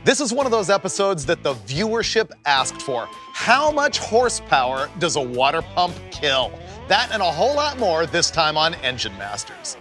This is one of those episodes that the viewership asked for. How much horsepower does a water pump kill? That and a whole lot more this time on Engine Masters.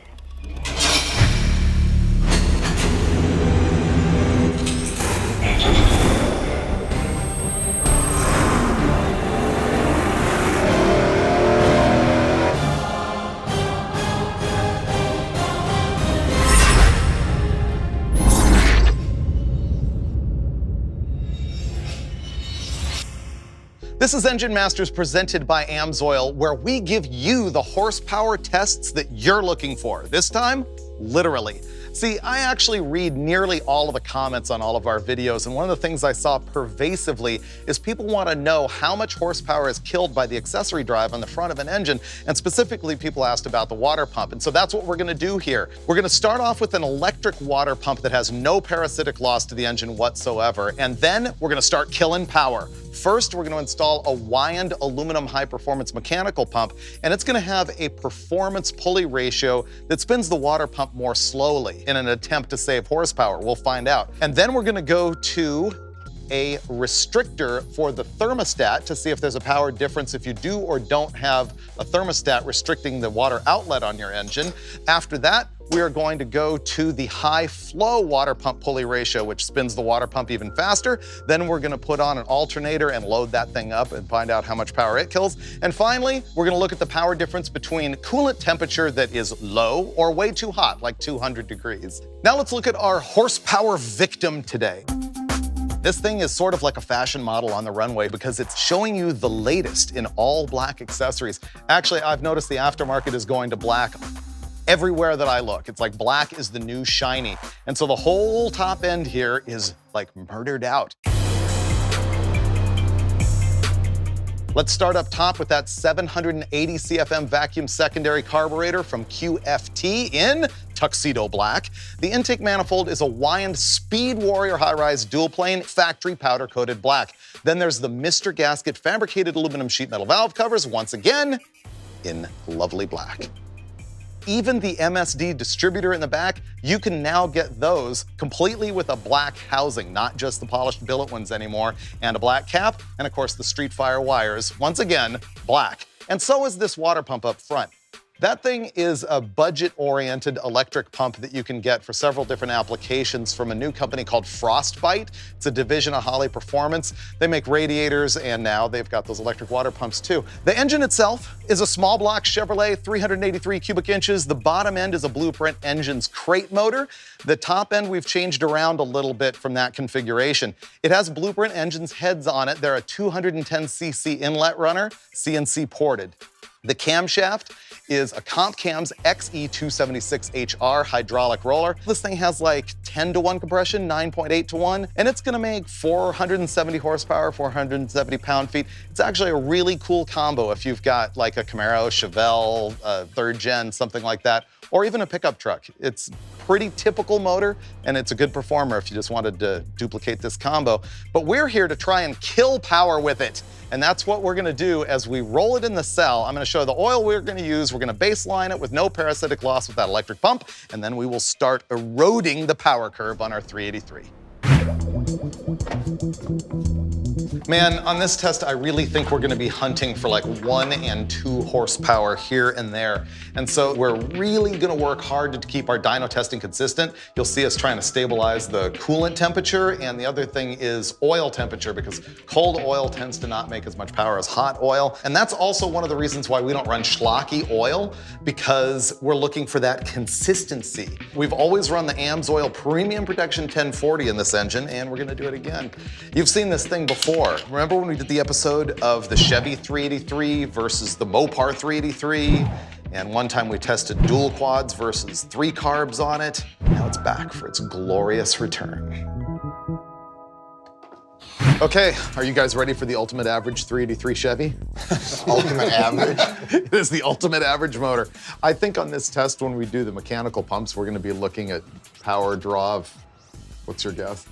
This is Engine Masters presented by AMSOIL, where we give you the horsepower tests that you're looking for. This time, literally. See, I actually read nearly all of the comments on all of our videos, and one of the things I saw pervasively is people want to know how much horsepower is killed by the accessory drive on the front of an engine, and specifically people asked about the water pump. And so that's what we're going to do here. We're going to start off with an electric water pump that has no parasitic loss to the engine whatsoever, and then we're going to start killing power. First, we're going to install a Wyand aluminum high-performance mechanical pump, and it's going to have a performance pulley ratio that spins the water pump more slowly in an attempt to save horsepower. We'll find out. And then we're going to go to a restrictor for the thermostat to see if there's a power difference if you do or don't have a thermostat restricting the water outlet on your engine. After that, we are going to go to the high flow water pump pulley ratio, which spins the water pump even faster. Then we're going to put on an alternator and load that thing up and find out how much power it kills. And finally, we're going to look at the power difference between coolant temperature that is low or way too hot, like 200 degrees. Now let's look at our horsepower victim today. This thing is sort of like a fashion model on the runway because it's showing you the latest in all black accessories. Actually, I've noticed the aftermarket is going to black everywhere that I look. It's like black is the new shiny. And so the whole top end here is like murdered out. Let's start up top with that 780 CFM vacuum secondary carburetor from QFT in tuxedo black. The intake manifold is a Wyand Speed Warrior high-rise dual plane factory powder coated black. Then there's the Mr. Gasket fabricated aluminum sheet metal valve covers, once again in lovely black. Even the MSD distributor in the back, you can now get those completely with a black housing, not just the polished billet ones anymore, and a black cap, and of course the Street Fire wires, once again, black. And so is this water pump up front. That thing is a budget-oriented electric pump that you can get for several different applications from a new company called Frostbite. It's a division of Holley Performance. They make radiators, and now they've got those electric water pumps too. The engine itself is a small block Chevrolet, 383 cubic inches. The bottom end is a Blueprint Engines crate motor. The top end we've changed around a little bit from that configuration. It has Blueprint Engines heads on it. They're a 210cc inlet runner, CNC ported. The camshaft is a Comp Cams XE276HR hydraulic roller. This thing has like 10-to-1 compression, 9.8-to-1, and it's gonna make 470 horsepower, 470 pound-feet. It's actually a really cool combo if you've got like a Camaro, Chevelle, third gen, something like that, or even a pickup truck. It's pretty typical motor, and it's a good performer if you just wanted to duplicate this combo. But we're here to try and kill power with it. And that's what we're gonna do as we roll it in the cell. I'm gonna show the oil we're gonna use. We're gonna baseline it with no parasitic loss with that electric pump, and then we will start eroding the power curve on our 383. Man, on this test, I really think we're gonna be hunting for like 1 and 2 horsepower here and there. And so we're really gonna work hard to keep our dyno testing consistent. You'll see us trying to stabilize the coolant temperature, and the other thing is oil temperature, because cold oil tends to not make as much power as hot oil. And that's also one of the reasons why we don't run schlocky oil, because we're looking for that consistency. We've always run the AMSOIL Premium Protection 1040 in this engine, and we're gonna do it again. You've seen this thing before. Remember when we did the episode of the Chevy 383 versus the Mopar 383? And one time we tested dual quads versus 3 carbs on it. Now it's back for its glorious return. Okay, are you guys ready for the ultimate average 383 Chevy? Ultimate average? It is the ultimate average motor. I think on this test, when we do the mechanical pumps, we're gonna be looking at power draw of, what's your guess?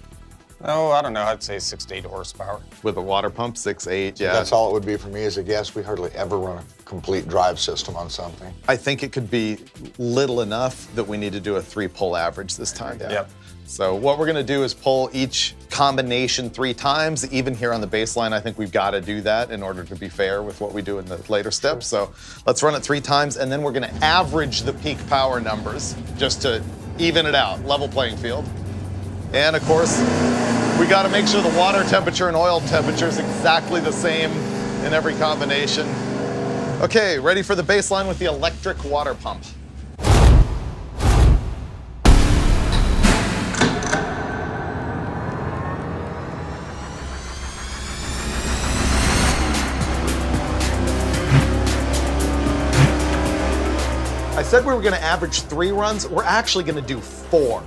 Oh, I don't know, I'd say 6 to 8 horsepower. With a water pump, 6, 8, yeah. That's all it would be for me as a guess. We hardly ever run a complete drive system on something. I think it could be little enough that we need to do a 3-pull average this time. Yep. So what we're gonna do is pull each combination 3 times. Even here on the baseline, I think we've gotta do that in order to be fair with what we do in the later steps. So let's run it 3 times, and then we're gonna average the peak power numbers just to even it out, level playing field. And of course, we gotta make sure the water temperature and oil temperature is exactly the same in every combination. Okay, ready for the baseline with the electric water pump. I said we were gonna average 3 runs. We're actually gonna do 4.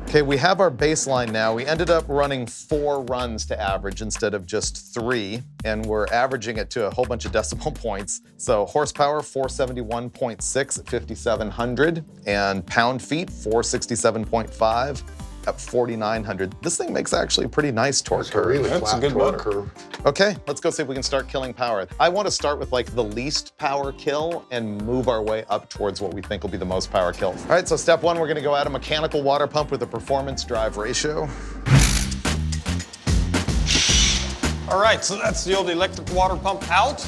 Okay, we have our baseline now. We ended up running 4 runs to average instead of just 3, and we're averaging it to a whole bunch of decimal points. So horsepower, 471.6 at 5,700, and pound-feet, 467.5 at 4,900. This thing makes actually a pretty nice torque curve. Really That's a flat good torque motor. curve. Okay, let's go see if we can start killing power. I want to start with like the least power kill and move our way up towards what we think will be the most power kill. All right, so step 1, we're gonna go add a mechanical water pump with a performance drive ratio. All right, so that's the old electric water pump out,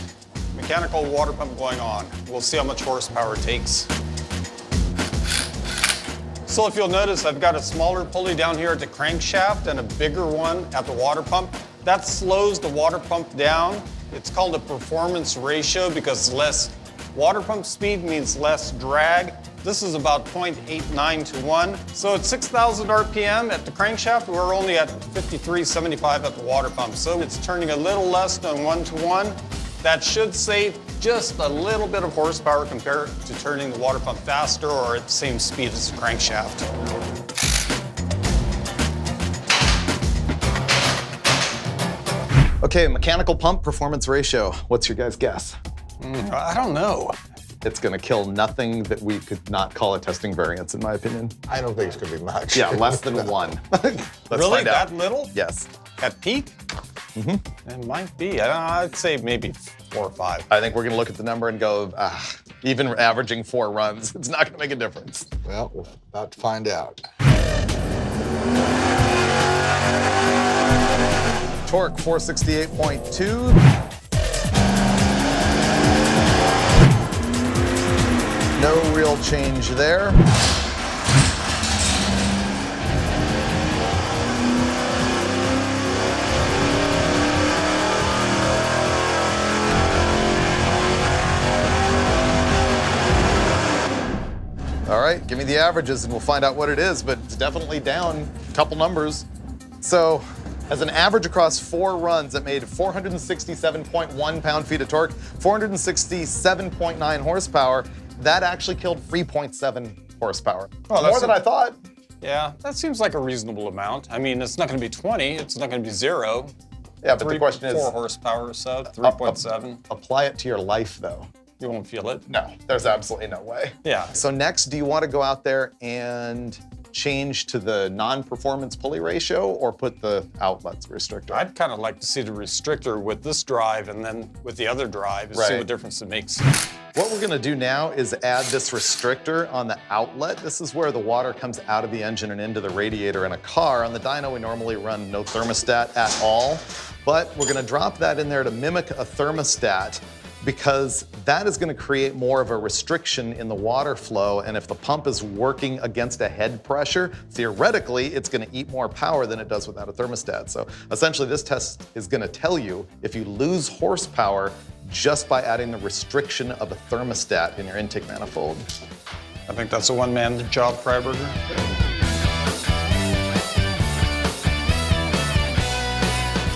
mechanical water pump going on. We'll see how much horsepower it takes. So if you'll notice, I've got a smaller pulley down here at the crankshaft and a bigger one at the water pump. That slows the water pump down. It's called a performance ratio because less water pump speed means less drag. This is about 0.89 to 1. So at 6,000 RPM at the crankshaft, we're only at 53.75 at the water pump. So it's turning a little less than 1 to 1. That should save just a little bit of horsepower compared to turning the water pump faster or at the same speed as the crankshaft. Okay, mechanical pump performance ratio. What's your guys' guess? I don't know. It's gonna kill nothing that we could not call a testing variance, in my opinion. I don't think it's gonna be much. Yeah, less than 1. Let's Really? find out. That little? Yes. At peak? It might be. I'd say maybe 4 or 5. I think we're gonna look at the number and go, even averaging 4 runs, it's not gonna make a difference. Well, we're about to find out. Torque, 468.2. No real change there. All right, give me the averages and we'll find out what it is, but it's definitely down a couple numbers. So, as an average across 4 runs, it made 467.1 pound-feet of torque, 467.9 horsepower. That actually killed 3.7 horsepower. Oh, More than I thought. Yeah, that seems like a reasonable amount. I mean, it's not going to be 20. It's not going to be 0. Yeah, but the question is, 4 horsepower or so, 3.7. apply it to your life, though. You won't feel it. No, there's absolutely no way. Yeah. So next, do you want to go out there and change to the non-performance pulley ratio or put the outlets restrictor? I'd kind of like to see the restrictor with this drive and then with the other drive and see Right. what difference it makes. What we're gonna do now is add this restrictor on the outlet. This is where the water comes out of the engine and into the radiator in a car. On the dyno, we normally run no thermostat at all, but we're gonna drop that in there to mimic a thermostat because that is gonna create more of a restriction in the water flow, and if the pump is working against a head pressure, theoretically, it's gonna eat more power than it does without a thermostat. So essentially, this test is gonna tell you if you lose horsepower just by adding the restriction of a thermostat in your intake manifold. I think that's a one-man job, Freiberger.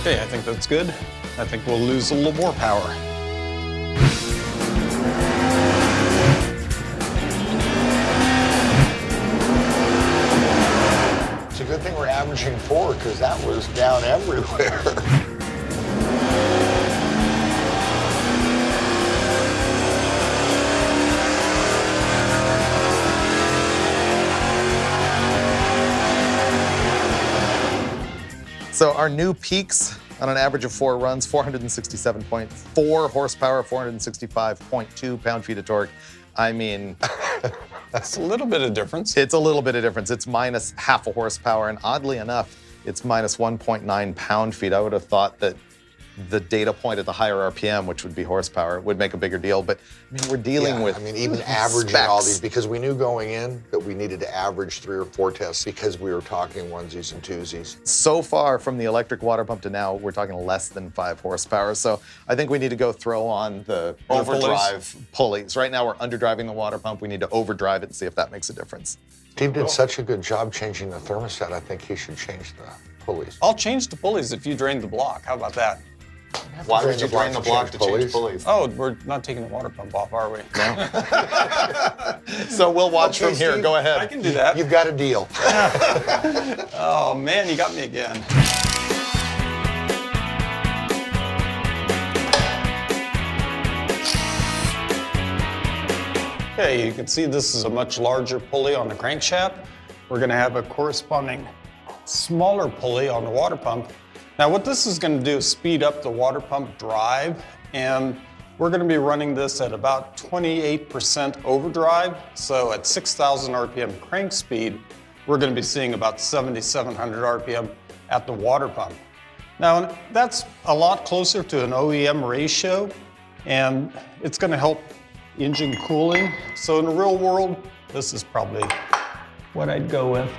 Okay, I think that's good. I think we'll lose a little more power. It's a good thing we're averaging 4 because that was down everywhere. So our new peaks on an average of 4 runs, 467.4 horsepower, 465.2 pound-feet of torque. I mean, That's a little bit of difference. it's a little bit of difference. It's minus half a horsepower, and oddly enough, it's minus 1.9 pound-feet. I would have thought that the data point at the higher RPM, which would be horsepower, would make a bigger deal. But I mean, we're dealing with even averaging specs. all these, because we knew going in that we needed to average 3 or 4 tests because we were talking onesies and twosies. So far from the electric water pump to now, we're talking less than 5 horsepower. So I think we need to go throw on the overdrive pulleys. Right now we're underdriving the water pump. We need to overdrive it and see if that makes a difference. Steve did such a good job changing the thermostat, I think he should change the pulleys. I'll change the pulleys if you drain the block. How about that? Why would you drain the block to change pulleys? Oh, we're not taking the water pump off, are we? No. So we'll watch from here. Steve, Go ahead. I can do that. You've got a deal. Oh, man, you got me again. Okay, you can see this is a much larger pulley on the crankshaft. We're gonna have a corresponding smaller pulley on the water pump. Now what this is gonna do is speed up the water pump drive, and we're gonna be running this at about 28% overdrive. So at 6,000 RPM crank speed, we're gonna be seeing about 7,700 RPM at the water pump. Now that's a lot closer to an OEM ratio, and it's gonna help engine cooling. So in the real world, this is probably what I'd go with.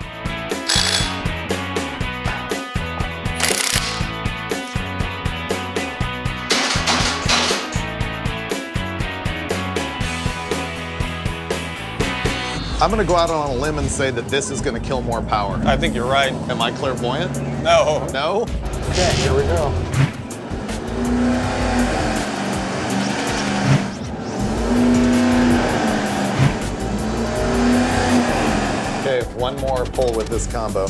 I'm going to go out on a limb and say that this is going to kill more power. I think you're right. Am I clairvoyant? No. No? Okay, here we go. Okay, one more pull with this combo.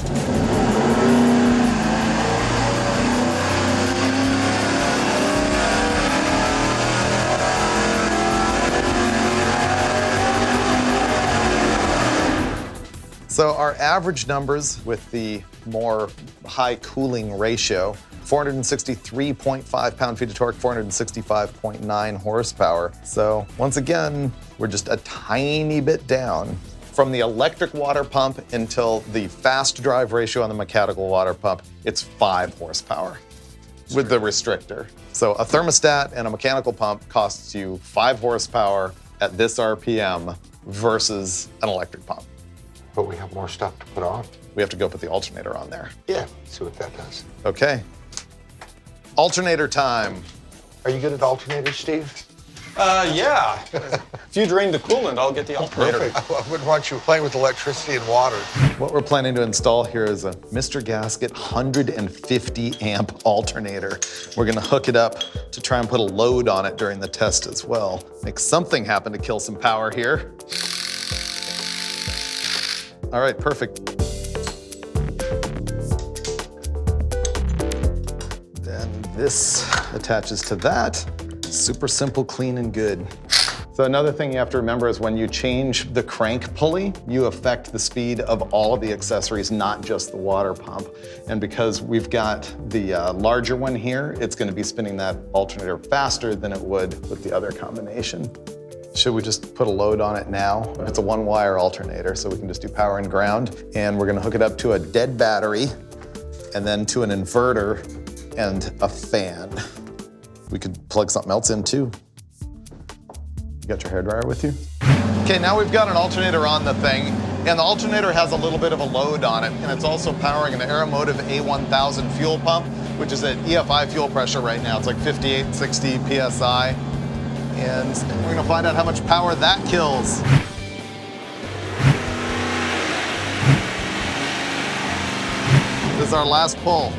So our average numbers with the more high cooling ratio, 463.5 pound-feet of torque, 465.9 horsepower. So once again, we're just a tiny bit down from the electric water pump until the fast drive ratio on the mechanical water pump. It's 5 horsepower with the restrictor. So a thermostat and a mechanical pump costs you 5 horsepower at this RPM versus an electric pump. But we have more stuff to put on. We have to go put the alternator on there. Yeah, see what that does. Okay. Alternator time. Are you good at alternators, Steve? Yeah. If you drain the coolant, I'll get the alternator. Perfect. I wouldn't want you playing with electricity and water. What we're planning to install here is a Mr. Gasket 150 amp alternator. We're gonna hook it up to try and put a load on it during the test as well. Make something happen to kill some power here. All right, perfect. Then this attaches to that. Super simple, clean, and good. So another thing you have to remember is when you change the crank pulley, you affect the speed of all of the accessories, not just the water pump. And because we've got the larger one here, it's gonna be spinning that alternator faster than it would with the other combination. Should we just put a load on it now? It's a 1-wire alternator, so we can just do power and ground. And we're gonna hook it up to a dead battery and then to an inverter and a fan. We could plug something else in too. You got your hairdryer with you? Okay, now we've got an alternator on the thing, and the alternator has a little bit of a load on it, and it's also powering an Aeromotive A1000 fuel pump, which is at EFI fuel pressure right now. It's like 58, 60 PSI. And we're gonna find out how much power that kills. This is our last pull.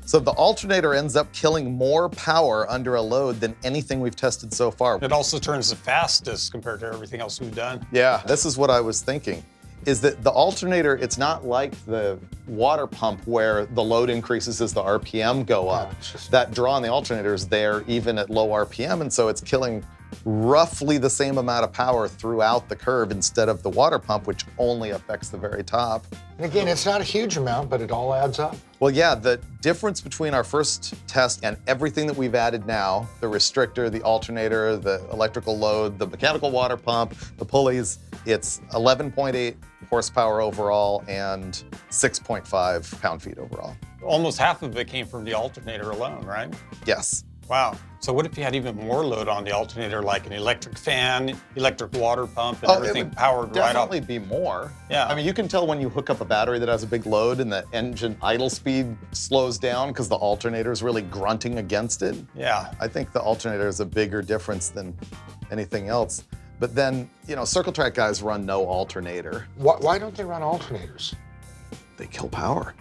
So the alternator ends up killing more power under a load than anything we've tested so far. It also turns the fastest compared to everything else we've done. Yeah, this is what I was thinking. is that the alternator, it's not like the water pump where the load increases as the RPM go up. That draw on the alternator is there even at low RPM, and so it's killing roughly the same amount of power throughout the curve instead of the water pump, which only affects the very top. And again, it's not a huge amount, but it all adds up. Well, yeah, the difference between our first test and everything that we've added now, the restrictor, the alternator, the electrical load, the mechanical water pump, the pulleys, it's 11.8 horsepower overall and 6.5 pound-feet overall. Almost half of it came from the alternator alone, right? Yes. Wow. So what if you had even more load on the alternator, like an electric fan, electric water pump, and everything powered right up? Definitely be more. Yeah. I mean, you can tell when you hook up a battery that has a big load and the engine idle speed slows down because the alternator is really grunting against it. Yeah. I think the alternator is a bigger difference than anything else. But then, you know, circle track guys run no alternator. Why don't they run alternators? They kill power.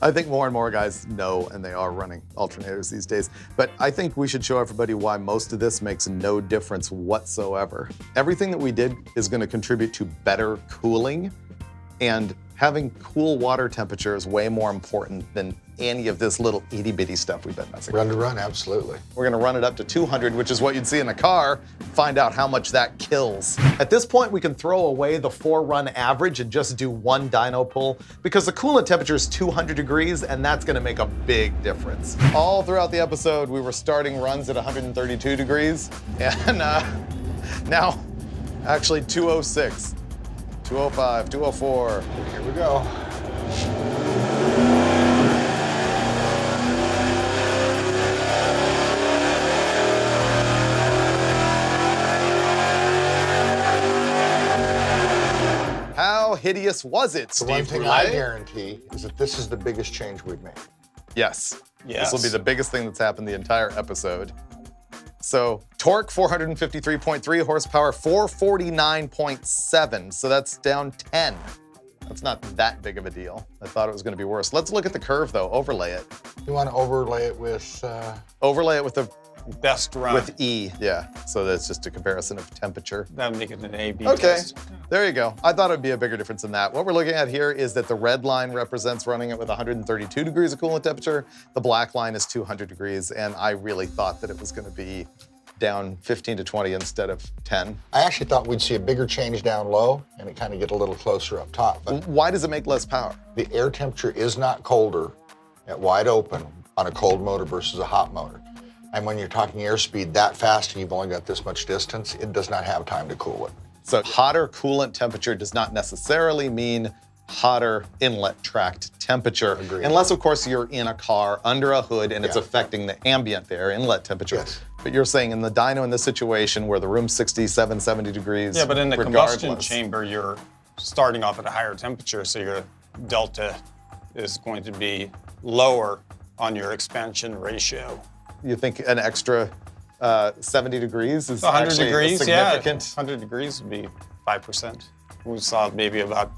I think more and more guys know, and they are running alternators these days. But I think we should show everybody why most of this makes no difference whatsoever. Everything that we did is going to contribute to better cooling, and having cool water temperature is way more important than any of this little itty-bitty stuff we've been messing with. Run to run, absolutely. We're gonna run it up to 200, which is what you'd see in a car, find out how much that kills. At this point, we can throw away the 4-run average and just do 1 dyno pull, because the coolant temperature is 200 degrees, and that's gonna make a big difference. All throughout the episode, we were starting runs at 132 degrees, and now, actually 206, 205, 204. Here we go. How hideous was it, Steve? The one thing I guarantee is that this is the biggest change we've made. Yes. Yes. This will be the biggest thing that's happened the entire episode. So torque, 453.3 horsepower, 449.7. So that's down 10. That's not that big of a deal. I thought it was going to be worse. Let's look at the curve, though. Overlay it. You want to overlay it with... Overlay it with the Best run. with E, yeah. So that's just a comparison of temperature. That would make it an A/B Okay, test. there you go. I thought it'd be a bigger difference than that. What we're looking at here is that the red line represents running it with 132 degrees of coolant temperature. The black line is 200 degrees, and I really thought that it was going to be down 15 to 20 instead of 10. I actually thought we'd see a bigger change down low and it kind of get a little closer up top. But Why does it make less power? the air temperature is not colder at wide open on a cold motor versus a hot motor. And when you're talking airspeed that fast and you've only got this much distance, it does not have time to cool it. So hotter coolant temperature does not necessarily mean hotter inlet tract temperature. Agreed. Unless, of course, you're in a car under a hood and it's Yeah. affecting the ambient air inlet temperature. Yes. But you're saying in the dyno, in this situation where the room's 67, 70 degrees, Yeah, but in the combustion regardless. chamber, you're starting off at a higher temperature, so your delta is going to be lower on your expansion ratio. You think an extra 70 degrees is 100 actually degrees, significant? yeah. 100 degrees would be 5%. We saw maybe about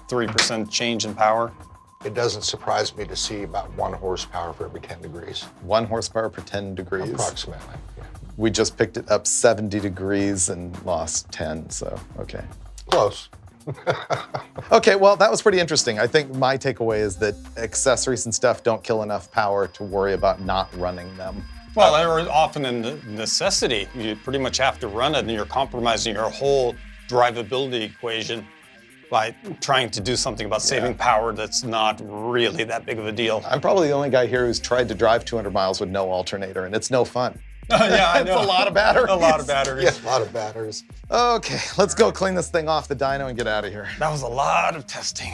3% change in power. It doesn't surprise me to see about 1 horsepower for every 10 degrees, 1 horsepower per 10 degrees. approximately. Yeah. We just picked it up 70 degrees and lost 10, so okay. Close. Okay, well, that was pretty interesting. I think my takeaway is that accessories and stuff don't kill enough power to worry about not running them. Well, they're often a necessity. You pretty much have to run it, and you're compromising your whole drivability equation by trying to do something about saving power that's not really that big of a deal. I'm probably the only guy here who's tried to drive 200 miles with no alternator, and it's no fun. Yeah, I It's know. a lot of batteries. A lot of batteries. Yes, a lot of batteries. Okay, let's go clean this thing off the dyno and get out of here. That was a lot of testing.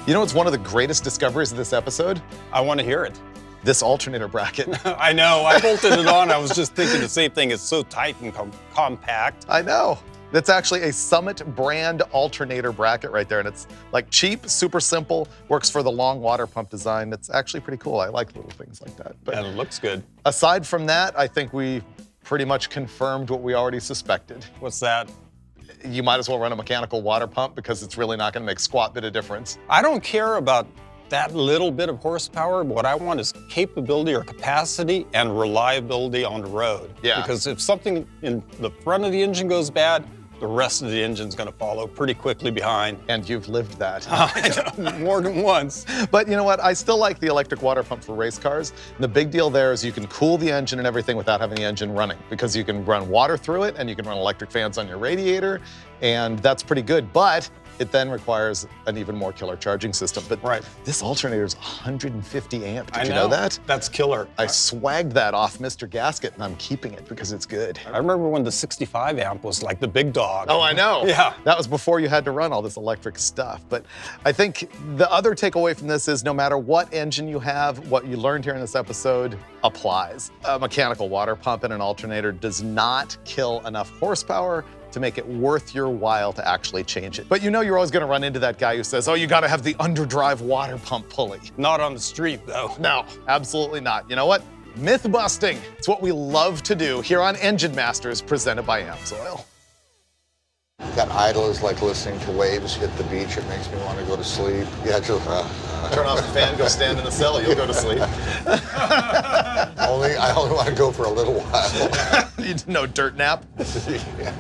You know what's one of the greatest discoveries of this episode? I want to hear it. This alternator bracket. I know. I bolted it on. I was just thinking the same thing. It's so tight and compact. I know. That's actually a Summit brand alternator bracket right there. And it's like cheap, super simple, works for the long water pump design. It's actually pretty cool. I like little things like that. But And it looks good. aside from that, I think we pretty much confirmed what we already suspected. What's that? You might as well run a mechanical water pump because it's really not going to make squat bit of difference. I don't care about that little bit of horsepower. What I want is capability or capacity and reliability on the road. Yeah. Because if something in the front of the engine goes bad, the rest of the engine's gonna follow pretty quickly behind. And you've lived that. I know, more than once. But you know what? I still like the electric water pump for race cars. And the big deal there is you can cool the engine and everything without having the engine running, because you can run water through it and you can run electric fans on your radiator, and that's pretty good. But it then requires an even more killer charging system. But Right. this alternator is 150 amp. Did I you know that? That's killer. I swagged that off Mr. Gasket, and I'm keeping it because it's good. I remember when the 65 amp was like the big dog. Oh, I know. Yeah. That was before you had to run all this electric stuff. But I think the other takeaway from this is no matter what engine you have, what you learned here in this episode applies. A mechanical water pump and an alternator does not kill enough horsepower to make it worth your while to actually change it. But you know you're always gonna run into that guy who says, oh, you gotta have the underdrive water pump pulley. Not on the street, though. No, absolutely not. You know what? Myth busting. It's what we love to do here on Engine Masters, presented by AMSOIL. That idle is like listening to waves hit the beach. It makes me want to go to sleep. Yeah, just Turn off the fan, go stand in the cell, you'll go to sleep. I only want to go for a little while. No dirt nap. Yeah.